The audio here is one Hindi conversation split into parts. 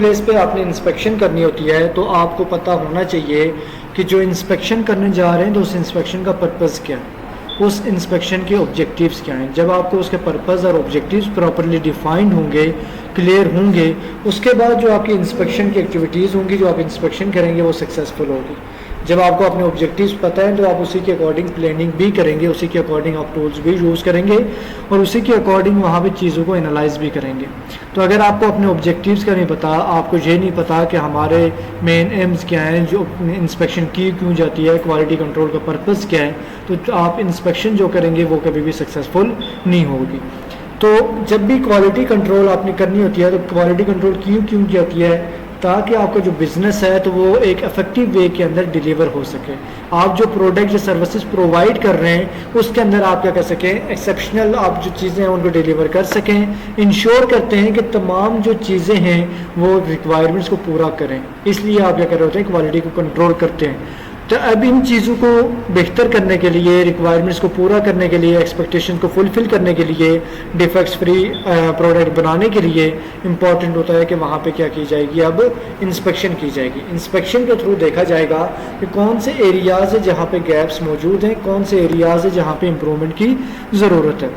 प्लेस पे आपने इंस्पेक्शन करनी होती है तो आपको पता होना चाहिए कि जो इंस्पेक्शन करने जा रहे हैं तो उस इंस्पेक्शन का पर्पज़ क्या है, उस इंस्पेक्शन के ऑब्जेक्टिव्स क्या हैं। जब आपको उसके पर्पज़ और ऑब्जेक्टिव्स प्रॉपरली डिफाइंड होंगे, क्लियर होंगे, उसके बाद जो आपकी इंस्पेक्शन की एक्टिविटीज़ होंगी, जो आप इंस्पेक्शन करेंगे वो सक्सेसफुल होगी। जब आपको अपने ऑब्जेक्टिव्स पता है तो आप उसी के अकॉर्डिंग प्लानिंग भी करेंगे, उसी के अकॉर्डिंग आप टूल्स भी यूज़ करेंगे और उसी के अकॉर्डिंग वहाँ पे चीज़ों को एनालाइज भी करेंगे। तो अगर आपको अपने ऑब्जेक्टिव्स का नहीं पता, आपको ये नहीं पता कि हमारे मेन एम्स क्या हैं, जो इंस्पेक्शन की क्यों जाती है, क्वालिटी कंट्रोल का पर्पज़ क्या है, तो आप इंस्पेक्शन जो करेंगे वो कभी भी सक्सेसफुल नहीं होगी। तो जब भी क्वालिटी कंट्रोल आपने करनी होती है तो क्वालिटी कंट्रोल क्यों जाती है, ताकि आपका जो बिज़नेस है तो वो एक इफेक्टिव वे के अंदर डिलीवर हो सके। आप जो प्रोडक्ट या सर्विसेज प्रोवाइड कर रहे हैं उसके अंदर आप क्या कर सकें, एक्सेप्शनल आप जो चीज़ें हैं उनको डिलीवर कर सकें। इंश्योर करते हैं कि तमाम जो चीज़ें हैं वो रिक्वायरमेंट्स को पूरा करें, इसलिए आप क्या कर रहे होते हैं, क्वालिटी को कंट्रोल करते हैं। तो अब इन चीज़ों को बेहतर करने के लिए, रिक्वायरमेंट्स को पूरा करने के लिए, एक्सपेक्टेशन को फुलफ़िल करने के लिए, डिफेक्ट्स फ्री प्रोडक्ट बनाने के लिए इम्पॉर्टेंट होता है कि वहाँ पे क्या की जाएगी, अब इंस्पेक्शन की जाएगी। इंस्पेक्शन के थ्रू देखा जाएगा कि कौन से एरियाज़ है जहाँ पे गैप्स मौजूद हैं, कौन से एरियाज़ है जहाँ पे इम्प्रूवमेंट की ज़रूरत है।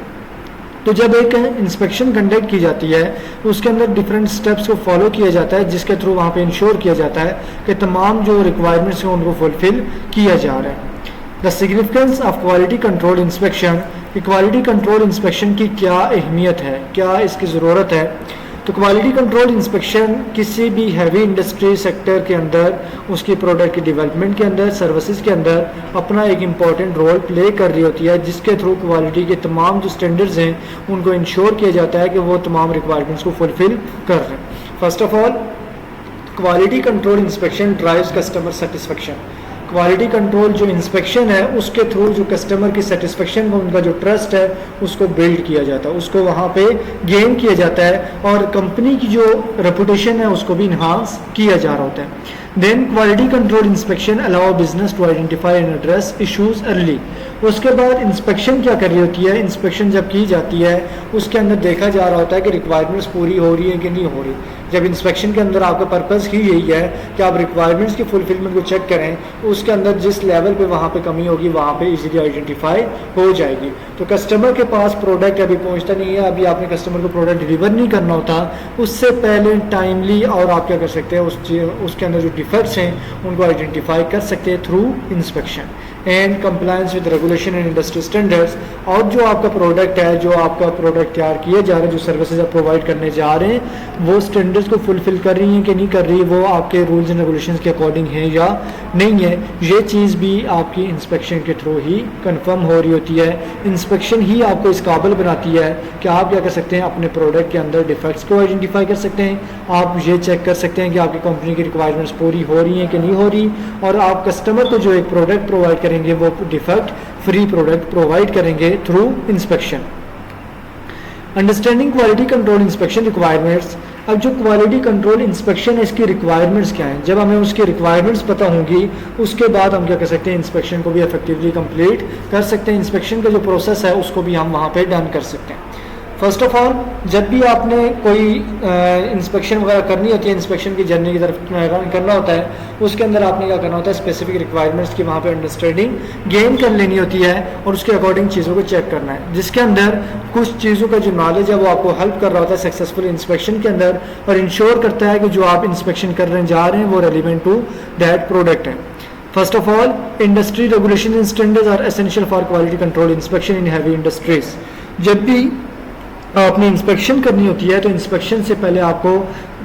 तो जब एक इंस्पेक्शन कंडक्ट की जाती है तो उसके अंदर डिफरेंट स्टेप्स को फॉलो किया जाता है, जिसके थ्रू वहाँ पे इंश्योर किया जाता है कि तमाम जो रिक्वायरमेंट्स हैं उनको फुलफ़िल किया जा रहा है। The significance of quality control inspection, quality control inspection की क्या अहमियत है, क्या इसकी ज़रूरत है। तो क्वालिटी कंट्रोल इंस्पेक्शन किसी भी हैवी इंडस्ट्री सेक्टर के अंदर, उसकी प्रोडक्ट की डेवलपमेंट के अंदर, सर्विसेज के अंदर अपना एक इम्पॉर्टेंट रोल प्ले कर रही होती है, जिसके थ्रू क्वालिटी के तमाम जो स्टैंडर्ड्स हैं उनको इंश्योर किया जाता है कि वो तमाम रिक्वायरमेंट्स को फुलफ़िल कर रहे हैं। First of all, quality control inspection drives customer satisfaction. Quality control जो इंस्पेक्शन है उसके थ्रू जो कस्टमर की सेटिस्फेक्शन को, उनका जो ट्रस्ट है उसको बिल्ड किया जाता है, उसको वहाँ पे गेन किया जाता है और कंपनी की जो रेपुटेशन है उसको भी इन्हांस किया जा रहा होता है। Then quality control inspection allow business to identify and address issues early. उसके बाद इंस्पेक्शन क्या कर रही होती है, इंस्पेक्शन जब की जाती है उसके अंदर देखा जा रहा होता है कि रिक्वायरमेंट्स पूरी हो रही है कि नहीं हो रही। जब इंस्पेक्शन के अंदर आपका पर्पज़ ही यही है कि आप रिक्वायरमेंट्स की फुलफिलमेंट को चेक करें, उसके अंदर जिस लेवल पे वहाँ पे कमी होगी वहाँ पे इजीली आइडेंटिफाई हो जाएगी। तो कस्टमर के पास प्रोडक्ट अभी पहुँचता नहीं है, अभी आपने कस्टमर को प्रोडक्ट डिलीवर नहीं करना होता, उससे पहले टाइमली और आप क्या कर सकते हैं, उसके अंदर जो डिफेक्ट्स हैं उनको आइडेंटिफाई कर सकते हैं through inspection. And compliance with regulation and industry standards, और जो आपका प्रोडक्ट है, जो आपका प्रोडक्ट तैयार किए जा रहे हैं, जो सर्विसेज आप प्रोवाइड करने जा रहे हैं, वो स्टैंडर्ड्स को फुलफिल कर रही हैं कि नहीं कर रही, वो आपके रूल्स एंड रेगुलेशंस के अकॉर्डिंग है या नहीं है, ये चीज़ भी आपकी इंस्पेक्शन के थ्रू ही कंफर्म हो रही होती है। इंस्पेक्शन ही आपको इस काबिल बनाती है कि आप क्या कर सकते हैं, अपने प्रोडक्ट के अंदर डिफेक्ट्स को आइडेंटिफाई कर सकते हैं, आप ये चेक कर सकते हैं कि आपकी कंपनी की रिक्वायरमेंट्स पूरी हो रही हैं कि नहीं हो रही, और आप कस्टमर को जो एक प्रोडक्ट प्रोवाइड करेंगे वो डिफेक्ट फ्री प्रोडक्ट प्रोवाइड करेंगे through inspection. Understanding quality control inspection requirements. अब जो क्वालिटी कंट्रोल इंस्पेक्शन है इसकी रिक्वायरमेंट्स क्या हैं, जब हमें उसकी रिक्वायरमेंट्स पता होंगी उसके बाद हम क्या कर सकते हैं, इंस्पेक्शन को भी इफेक्टिवली कंप्लीट कर सकते हैं। इंस्पेक्शन का जो प्रोसेस है उसको भी हम वहाँ पे डन कर सकते हैं। फर्स्ट ऑफ ऑल, जब भी आपने कोई इंस्पेक्शन वगैरह करनी होती है, इंस्पेक्शन की जर्नी की तरफ रन करना होता है, उसके अंदर आपने क्या करना होता है, स्पेसिफिक रिक्वायरमेंट्स की वहाँ पे अंडरस्टैंडिंग गेन कर लेनी होती है और उसके अकॉर्डिंग चीज़ों को चेक करना है, जिसके अंदर कुछ चीज़ों का जो नॉलेज है वो आपको हेल्प कर रहा होता है सक्सेसफुल इंस्पेक्शन के अंदर, और इंश्योर करता है कि जो आप इंस्पेक्शन करने जा रहे हैं वो रेलिवेंट टू दैट प्रोडक्ट है। First of all, industry regulation and standards are essential for quality control inspection in heavy industries. जब भी आपने इंस्पेक्शन करनी होती है तो इंस्पेक्शन से पहले आपको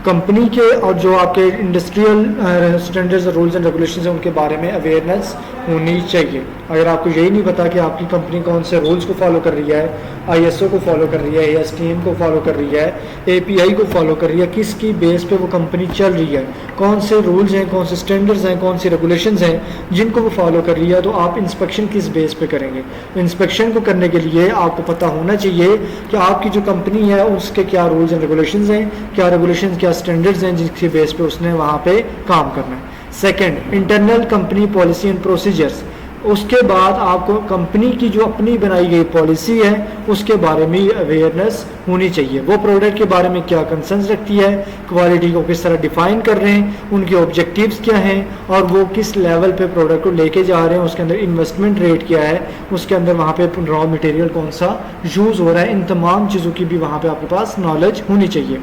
कंपनी के और जो आपके इंडस्ट्रियल स्टैंडर्ड्स और रूल्स एंड रेगुलेशंस हैं उनके बारे में अवेयरनेस होनी चाहिए। अगर आपको यही नहीं पता कि आपकी कंपनी कौन से रूल्स को फॉलो कर रही है, ISO को फॉलो कर रही है, ASTM को फॉलो कर रही है, API को फॉलो कर रही है, किसकी बेस पे वो कंपनी चल रही है, कौन से रूल्स हैं, कौन से स्टैंडर्ड्स हैं, कौन सी रेगुलेशंस हैं जिनको वो फॉलो कर रही है, तो आप इंस्पेक्शन किस बेस पे करेंगे। तो इंस्पेक्शन को करने के लिए आपको पता होना चाहिए कि आपकी जो कंपनी है उसके क्या रूल्स एंड रेगुलेशंस हैं, क्या रेगुलेशंस, क्या स्टैंडर्ड्स हैं जिसकी बेस पे उसने वहाँ पे काम करना है। Second, internal company policy and procedures. उसके बाद आपको कंपनी की जो अपनी बनाई गई पॉलिसी है उसके बारे में अवेयरनेस होनी चाहिए। वो प्रोडक्ट के बारे में क्या कंसर्न्स रखती है, क्वालिटी को किस तरह डिफाइन कर रहे हैं, उनके ऑब्जेक्टिव्स क्या हैं और वो किस लेवल पे प्रोडक्ट को लेके जा रहे हैं, उसके अंदर इन्वेस्टमेंट रेट क्या है, उसके अंदर वहाँ पे रॉ मटेरियल कौन सा यूज़ हो रहा है, इन तमाम चीज़ों की भी वहाँ पर आपके पास नॉलेज होनी चाहिए।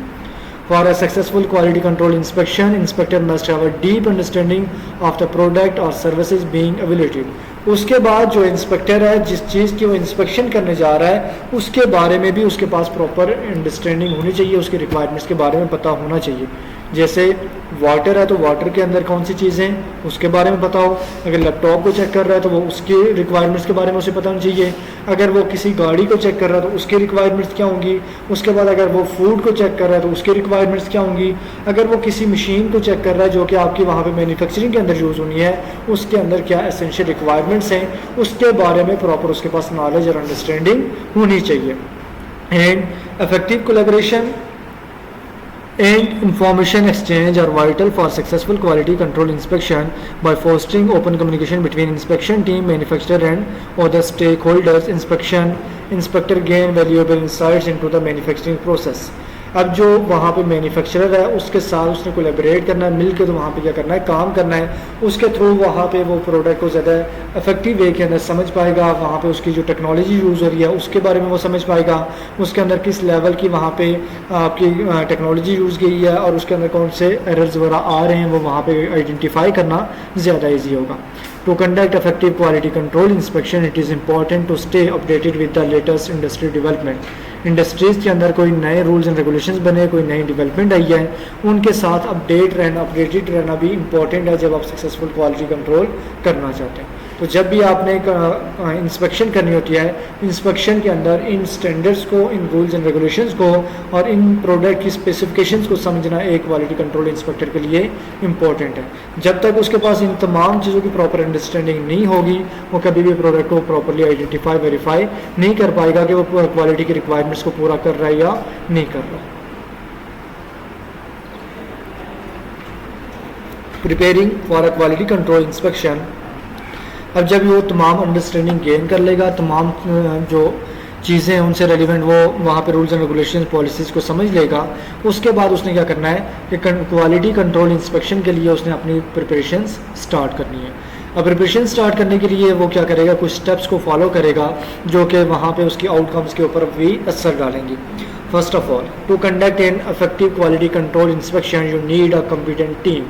For a successful quality control inspection, inspector must have a deep understanding of the product or services being evaluated. उसके बाद जो इंस्पेक्टर है जिस चीज़ की वो इंस्पेक्शन करने जा रहा है उसके बारे में भी उसके पास प्रॉपर अंडरस्टैंडिंग होनी चाहिए, उसके रिक्वायरमेंट्स के बारे में पता होना चाहिए। जैसे वाटर है तो वाटर के अंदर कौन सी चीज़ें उसके बारे में पता हो, अगर लैपटॉप को चेक कर रहा है तो वो उसके रिक्वायरमेंट्स के बारे में उसे पता होना चाहिए, अगर वो किसी गाड़ी को चेक कर रहा है तो उसकी रिक्वायरमेंट्स क्या होंगी, उसके बाद अगर वो फूड को चेक कर रहा है तो उसकी रिक्वायरमेंट्स क्या होंगी, अगर वो किसी मशीन को चेक कर रहा है जो कि आपकी वहाँ पे मैन्युफैक्चरिंग के अंदर यूज़ होनी है उसके अंदर क्या एसेंशियल रिक्वायरमेंट्स हैं उसके बारे में प्रॉपर उसके पास नॉलेज और अंडरस्टैंडिंग होनी चाहिए। And effective collaboration and information exchange are vital for successful quality control inspection by fostering open communication between inspection team, manufacturer and other stakeholders. Inspector gain valuable insights into the manufacturing process. अब जो वहाँ पे मैन्युफैक्चरर है उसके साथ उसने कोलैबोरेट करना है, मिल के तो वहाँ पे क्या करना है, काम करना है, उसके थ्रू वहाँ पे वो प्रोडक्ट को ज़्यादा इफेक्टिव वे के अंदर समझ पाएगा, वहाँ पे उसकी जो टेक्नोलॉजी यूज़ हो रही है उसके बारे में वो समझ पाएगा, उसके अंदर किस लेवल की वहाँ पे आपकी टेक्नोलॉजी यूज़ गई है और उसके अंदर कौन से एरर्स वगैरह आ रहे हैं वो वहाँ पे आइडेंटिफाई करना ज़्यादा ईजी होगा। To conduct effective quality control inspection, it is important to stay updated with the latest industry development. Industries के अंदर कोई नए रूल्स एंड रेगुलेशंस बने, कोई नई डेवलपमेंट आई है, उनके साथ अपडेटेड रहना भी इम्पॉर्टेंट है जब आप सक्सेसफुल क्वालिटी कंट्रोल करना चाहते हैं। तो जब भी आपने इंस्पेक्शन करनी होती है, इंस्पेक्शन के अंदर इन स्टैंडर्ड्स को, इन रूल्स एंड रेगुलेशंस को और इन प्रोडक्ट की स्पेसिफिकेशंस को समझना एक क्वालिटी कंट्रोल इंस्पेक्टर के लिए इम्पॉर्टेंट है। जब तक उसके पास इन तमाम चीज़ों की प्रॉपर अंडरस्टैंडिंग नहीं होगी वो कभी भी प्रोडक्ट को प्रॉपरली आइडेंटिफाई वेरीफाई नहीं कर पाएगा कि वो क्वालिटी की रिक्वायरमेंट्स को पूरा कर रहा है या नहीं कर रहा। Preparing for a quality control inspection, अब जब वो तमाम अंडरस्टैंडिंग गेन कर लेगा, तमाम जो चीज़ें हैं उनसे रेलिवेंट वो वहाँ पे रूल्स एंड रेगुलेशंस पॉलिसीज़ को समझ लेगा, उसके बाद उसने क्या करना है कि क्वालिटी कंट्रोल इंस्पेक्शन के लिए उसने अपनी प्रिपरेशंस स्टार्ट करनी है। अब प्रिपरेशन स्टार्ट करने के लिए वो क्या करेगा, कुछ स्टेप्स को फॉलो करेगा जो कि वहाँ पे उसकी आउटकम्स के ऊपर भी असर डालेंगी। First of all, to conduct an effective quality control inspection you need a competent team.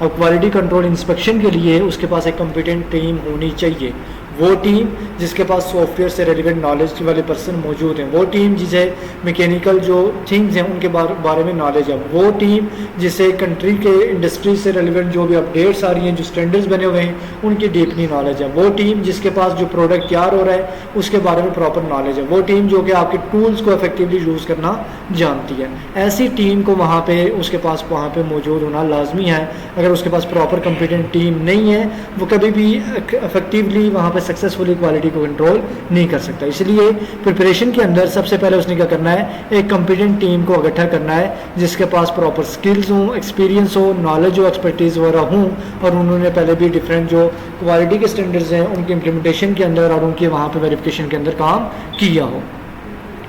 अब क्वालिटी कंट्रोल इंस्पेक्शन के लिए उसके पास एक कॉम्पिटेंट टीम होनी चाहिए, वो टीम जिसके पास सॉफ्टवेयर से रेलिवेंट नॉलेज वाले पर्सन मौजूद हैं, वो टीम जिसे मैकेनिकल जो थिंग्स हैं उनके बारे में नॉलेज है, वो टीम जिसे कंट्री के इंडस्ट्री से रेलिवेंट जो भी अपडेट्स आ रही हैं, जो स्टैंडर्ड्स बने हुए हैं उनकी डीपली नॉलेज है, वो टीम जिसके पास जो प्रोडक्ट तैयार हो रहा है उसके बारे में प्रॉपर नॉलेज है, वो टीम जो कि आपके टूल्स को इफेक्टिवली यूज़ करना जानती है। ऐसी टीम को वहाँ पे उसके पास वहाँ पे मौजूद होना लाजमी है। अगर उसके पास प्रॉपर कॉम्पिटेंट टीम नहीं है वो कभी भी इफेक्टिवली वहाँ पे सक्सेसफुली क्वालिटी को कंट्रोल नहीं कर सकता। इसलिए प्रिपरेशन के अंदर सबसे पहले उसने क्या करना है, एक कॉम्पिटेंट टीम को इकट्ठा करना है जिसके पास प्रॉपर स्किल्स हों, एक्सपीरियंस हो, नॉलेज हो, एक्सपर्टीज़ वगैरह हों और उन्होंने पहले भी डिफरेंट जो क्वालिटी के स्टैंडर्ड्स हैं उनके इम्प्लीमेंटेशन के अंदर और उनके वहाँ पे वेरिफिकेशन के अंदर काम किया हो।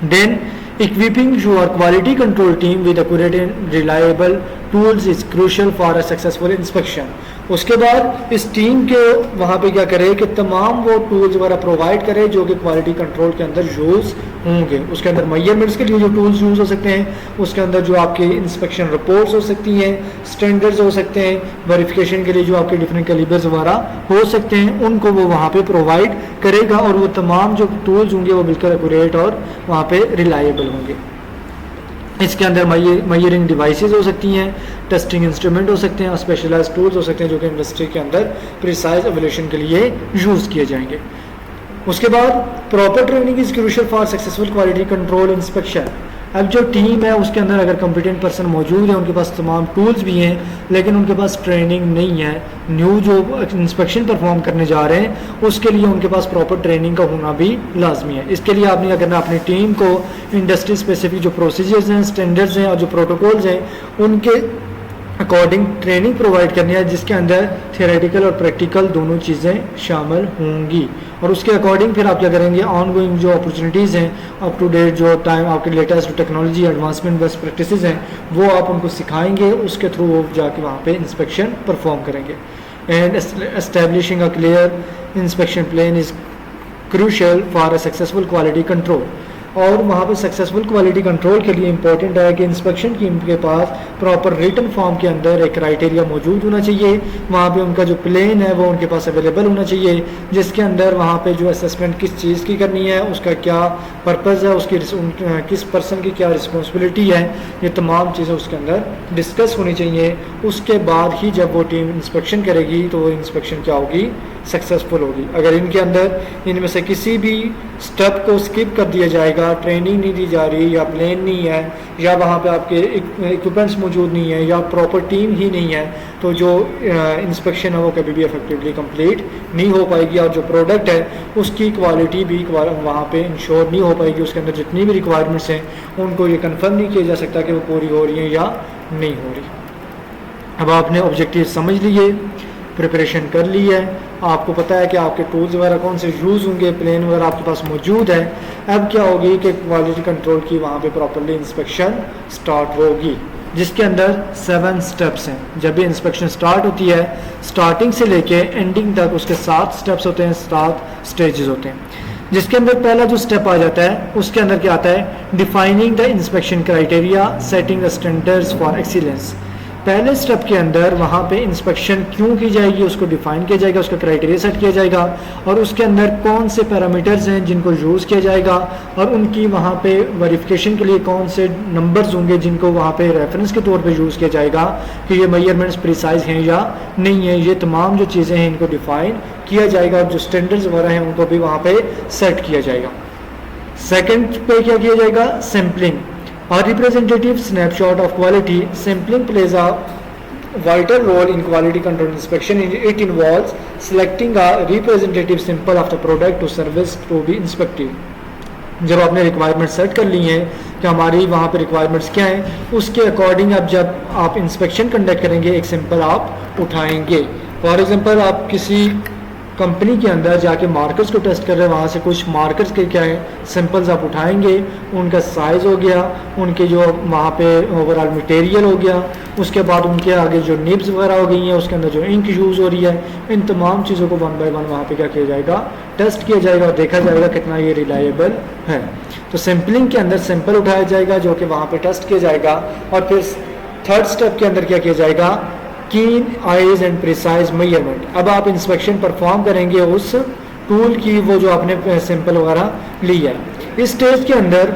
Then equipping your quality control team with accurate and reliable tools is crucial for a successful inspection। उसके बाद इस टीम के वहाँ पे क्या करे कि तमाम वो टूल्स वगैरह प्रोवाइड करे जो कि क्वालिटी कंट्रोल के अंदर यूज़ होंगे। उसके अंदर मेजरमेंट्स के लिए जो टूल्स यूज़ हो सकते हैं, उसके अंदर जो आपके इंस्पेक्शन रिपोर्ट्स हो सकती हैं, स्टैंडर्ड्स हो सकते हैं, वेरिफिकेशन के लिए जो आपके डिफरेंट कैलिबर्स वगैरह हो सकते हैं, उनको वो वहाँ पे प्रोवाइड करेगा और वो तमाम जो टूल्स होंगे वो बिल्कुल एक्यूरेट और वहाँ पे रिलायबल होंगे। इसके अंदर मेजरिंग डिवाइसेस हो सकती हैं, टेस्टिंग इंस्ट्रूमेंट हो सकते हैं और स्पेशलाइज्ड टूल्स हो सकते हैं जो कि इंडस्ट्री के अंदर प्रिसाइज एवल्यूशन के लिए यूज़ किए जाएंगे। उसके बाद proper training is crucial for successful quality control inspection. अब जो टीम है उसके अंदर अगर कॉम्पिटेंट पर्सन मौजूद है, उनके पास तमाम टूल्स भी हैं लेकिन उनके पास ट्रेनिंग नहीं है, न्यू जो इंस्पेक्शन परफॉर्म करने जा रहे हैं उसके लिए उनके पास प्रॉपर ट्रेनिंग का होना भी लाजमी है। इसके लिए आपने क्या करना, अपनी टीम को इंडस्ट्री स्पेसिफिक जो प्रोसीजर्स हैं, स्टैंडर्ड्स हैं और जो प्रोटोकॉल्स हैं उनके अकॉर्डिंग ट्रेनिंग प्रोवाइड करनी है, जिसके अंदर थियोरेटिकल और प्रैक्टिकल दोनों चीज़ें शामिल होंगी। और उसके अकॉर्डिंग फिर आप क्या करेंगे, ऑन गोइंग जो अपॉर्चुनिटीज़ हैं, अप टू डेट जो टाइम आपके latest technology advancement best practices हैं, वो आप उनको सिखाएंगे, उसके थ्रू वो जाके वहाँ पे इंस्पेक्शन परफॉर्म करेंगे। And establishing a clear inspection plan is crucial for a successful quality control. और वहाँ पे सक्सेसफुल क्वालिटी कंट्रोल के लिए इंपॉर्टेंट है कि इंस्पेक्शन टीम के पास प्रॉपर रिटन फॉर्म के अंदर एक क्राइटेरिया मौजूद होना चाहिए। वहाँ पे उनका जो प्लान है वो उनके पास अवेलेबल होना चाहिए, जिसके अंदर वहाँ पे जो असेसमेंट किस चीज़ की करनी है, उसका क्या पर्पज़ है, उसकी किस पर्सन की क्या रिस्पॉन्सिबिलिटी है, ये तमाम चीज़ें उसके अंदर डिस्कस होनी चाहिए। उसके बाद ही जब वो टीम इंस्पेक्शन करेगी तो वो इंस्पेक्शन क्या होगी, सक्सेसफुल होगी। अगर इनके अंदर इनमें से किसी भी स्टेप को स्किप कर दिया जाएगा, ट्रेनिंग नहीं दी जा रही, या प्लान नहीं है, या वहाँ पे आपके इक्विपमेंट्स मौजूद नहीं है, या प्रॉपर टीम ही नहीं है, तो जो इंस्पेक्शन है वो कभी भी इफेक्टिवली कंप्लीट नहीं हो पाएगी। और जो प्रोडक्ट है उसकी क्वालिटी भी वहाँ पे इंश्योर नहीं हो पाएगी। उसके अंदर जितनी भी रिक्वायरमेंट्स हैं उनको ये कंफर्म नहीं किया जा सकता कि वो पूरी हो रही है या नहीं हो रही। अब आपने ऑब्जेक्टिव समझ लिए, प्रिपरेशन कर ली है, आपको पता है कि आपके टूल्स वगैरह कौन से यूज़ होंगे, प्लान वगैरह आपके पास मौजूद है। अब क्या होगी कि क्वालिटी कंट्रोल की वहाँ पे प्रॉपर्ली इंस्पेक्शन स्टार्ट होगी, जिसके अंदर 7 स्टेप्स हैं। जब भी इंस्पेक्शन स्टार्ट होती है, स्टार्टिंग से लेके एंडिंग तक उसके 7 स्टेप्स होते हैं, 7 स्टेजेस होते हैं। जिसके अंदर पहला जो स्टेप आ जाता है उसके अंदर क्या आता है, defining the inspection criteria, setting the standards for excellence. पहले स्टेप के अंदर वहाँ पे इंस्पेक्शन क्यों की जाएगी उसको डिफाइन किया जाएगा, उसका क्राइटेरिया सेट किया जाएगा, और उसके अंदर कौन से पैरामीटर्स हैं जिनको यूज़ किया जाएगा, और उनकी वहाँ पे वेरिफिकेशन के लिए कौन से नंबर्स होंगे जिनको वहाँ पे रेफरेंस के तौर पे यूज़ किया जाएगा कि ये मेजरमेंट्स प्रिसाइज हैं या नहीं है। ये तमाम जो चीज़ें हैं इनको डिफाइन किया जाएगा, और जो स्टैंडर्ड्स वगैरह हैं उनको भी वहाँ पे सेट किया जाएगा। सेकेंड पे क्या किया जाएगा, sampling. A representative snapshot of quality sampling plays a vital role in quality control inspection. It involves selecting a representative sample of the product to service to be inspected. जब आपने रिक्वायरमेंट सेट कर ली हैं कि हमारी वहाँ पे रिक्वायरमेंट्स क्या हैं, उसके अकॉर्डिंग अब जब आप इंस्पेक्शन कंडक्ट करेंगे एक सैंपल आप उठाएंगे। फॉर एग्जांपल आप किसी कंपनी के अंदर जाके मार्कर्स को टेस्ट कर रहे हैं, वहाँ से कुछ मार्कर्स के क्या है सैंपल्स आप उठाएंगे, उनका साइज़ हो गया, उनके जो वहाँ पे ओवरऑल मटेरियल हो गया, उसके बाद उनके आगे जो निब्स वगैरह हो गई हैं, उसके अंदर जो इंक यूज़ हो रही है, इन तमाम चीज़ों को 1 बाय 1 वहाँ पे क्या किया जाएगा, टेस्ट किया जाएगा और देखा जाएगा कितना ये रिलायबल है। तो सैम्पलिंग के अंदर सैंपल उठाया जाएगा जो कि वहाँ पर टेस्ट किया जाएगा, और फिर थर्ड स्टेप के अंदर क्या किया जाएगा, कीन आइज एंड प्रिसाइज मेजरमेंट। अब आप इंस्पेक्शन परफॉर्म करेंगे उस टूल की, वो जो आपने सैंपल वगैरह ली है। इस स्टेज के अंदर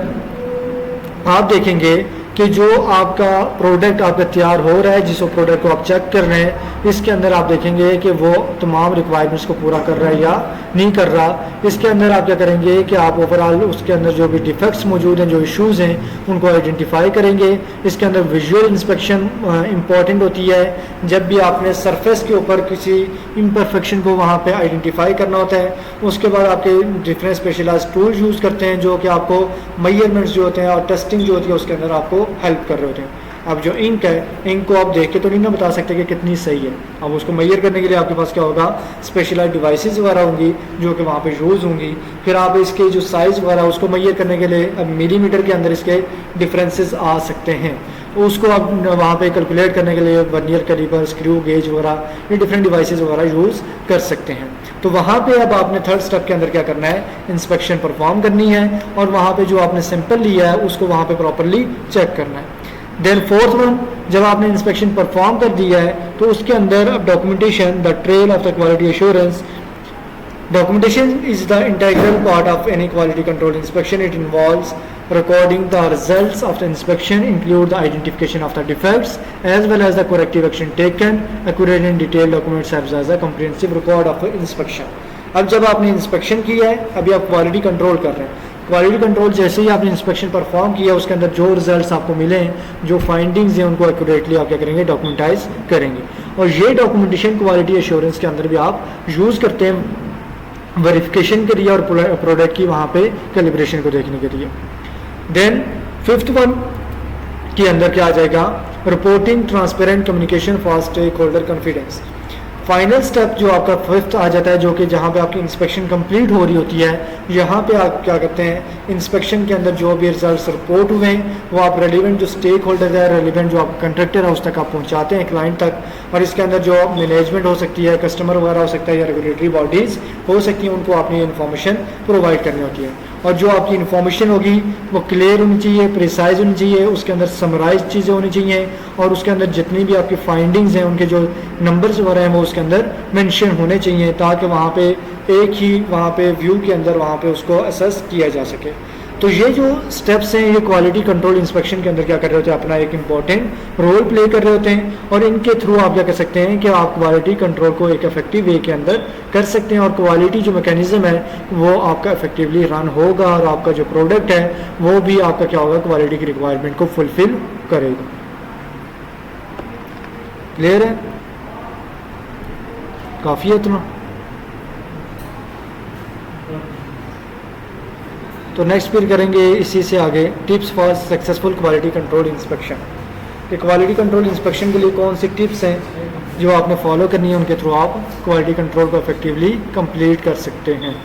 आप देखेंगे कि जो आपका प्रोडक्ट आपका तैयार हो रहा है, जिस प्रोडक्ट को आप चेक कर रहे हैं, इसके अंदर आप देखेंगे कि वो तमाम रिक्वायरमेंट्स को पूरा कर रहा है या नहीं कर रहा। इसके अंदर आप क्या करेंगे कि आप ओवरऑल उसके अंदर जो भी डिफेक्ट्स मौजूद हैं, जो इश्यूज़ हैं, उनको आइडेंटिफाई करेंगे। इसके अंदर विजुअल इंस्पेक्शन इंपॉर्टेंट होती है। जब भी आपने सरफेस के ऊपर किसी इम्परफेक्शन को वहाँ पे आइडेंटिफाई करना होता है, उसके बाद आपके डिफरेंट स्पेशलाइज्ड टूल यूज़ करते हैं जो कि आपको मेजरमेंट्स जो होते हैं और टेस्टिंग जो होती है उसके अंदर आपको हेल्प कर रहे होते हैं। अब जो इंक है, इंक को आप देख के तो नहीं ना बता सकते कि कितनी सही है। अब उसको मेजर करने के लिए आपके पास क्या होगा, स्पेशलाइज्ड डिवाइसेस वगैरह होंगी जो कि वहाँ पे यूज़ होंगी। फिर आप इसके जो साइज़ वगैरह उसको मेजर करने के लिए अब मिलीमीटर के अंदर इसके डिफरेंसेस आ सकते हैं, उसको आप वहाँ पे कैलकुलेट करने के लिए वर्नियर कैलिपर, स्क्रू गेज वगैरह, ये डिफरेंट डिवाइसेस वगैरह यूज़ कर सकते हैं। तो वहाँ पे अब आपने थर्ड स्टेप के अंदर क्या करना है, इंस्पेक्शन परफॉर्म करनी है, और वहाँ पे जो आपने सैंपल लिया है उसको वहाँ पे प्रॉपरली चेक करना है। देन फोर्थ वन, जब आपने इंस्पेक्शन परफॉर्म कर दिया है तो उसके अंदर अब documentation, the trail of the quality assurance. Documentation is the integral part of any quality control inspection. It involves recording the results of the inspection, include the identification of the defects as well as the corrective action taken. Accurate and detailed documents serves as a comprehensive record of inspection. अब जब आपने इंस्पेक्शन किया है, अभी आप क्वालिटी कंट्रोल कर रहे हैं। क्वालिटी कंट्रोल जैसे ही आपने इंस्पेक्शन परफॉर्म किया, उसके अंदर जो रिजल्ट्स आपको मिले हैं, जो फाइंडिंग्स हैं, उनको एक्यूरेटली आप क्या करेंगे, डॉक्यूमेंटाइज करेंगे। और ये डॉक्यूमेंटेशन क्वालिटी एश्योरेंस के अंदर भी आप यूज़ करते हैं वेरिफिकेशन के लिए और प्रोडक्ट की वहाँ पे कैलिब्रेशन को देखने के लिए। देन फिफ्थ वन, के अंदर क्या आ जाएगा, reporting transparent communication for stakeholder confidence. Final step जो आपका फिफ्थ आ जाता है, जो कि जहाँ पे आपकी इंस्पेक्शन कंप्लीट हो रही होती है, यहाँ पे आप क्या करते हैं, इंस्पेक्शन के अंदर जो भी रिजल्ट्स रिपोर्ट हुए हैं वो आप रेलिवेंट जो स्टेक होल्डर है, रेलिवेंट जो आप कंट्रैक्टर है उस तक आप पहुँचाते हैं, क्लाइंट तक। और इसके अंदर जो मैनेजमेंट हो सकती है, कस्टमर वगैरह हो सकता है, या रेगुलेटरी बॉडीज़ हो सकती हैं, उनको आपने इन्फॉर्मेशन प्रोवाइड करनी होती है। और जो आपकी इन्फॉर्मेशन होगी वो क्लियर होनी चाहिए, प्रिसाइज होनी चाहिए, उसके अंदर समराइज चीज़ें होनी चाहिए, और उसके अंदर जितनी भी आपकी फाइंडिंग्स हैं उनके जो नंबर्स वगैरह हैं वो उसके अंदर मेंशन होने चाहिए, ताकि वहाँ पे एक ही वहाँ पे व्यू के अंदर वहाँ पे उसको असेस किया जा सके। तो ये जो स्टेप्स हैं ये क्वालिटी कंट्रोल इंस्पेक्शन के अंदर क्या कर रहे होते हैं, अपना एक इंपॉर्टेंट रोल प्ले कर रहे होते हैं। और इनके थ्रू आप क्या कर सकते हैं कि आप क्वालिटी कंट्रोल को एक इफेक्टिव वे के अंदर कर सकते हैं, और क्वालिटी जो मैकेनिज्म है वो आपका इफेक्टिवली रन होगा, और आपका जो प्रोडक्ट है वो भी आपका क्या होगा, क्वालिटी की रिक्वायरमेंट को फुलफिल करेगा। क्लियर है? काफ़ी है इतना। तो नेक्स्ट फिर करेंगे इसी से आगे tips for successful quality control inspection, कि क्वालिटी कंट्रोल इंस्पेक्शन के लिए कौन सी टिप्स हैं जो आपने फॉलो करनी है, उनके थ्रू आप क्वालिटी कंट्रोल को इफेक्टिवली कंप्लीट कर सकते हैं।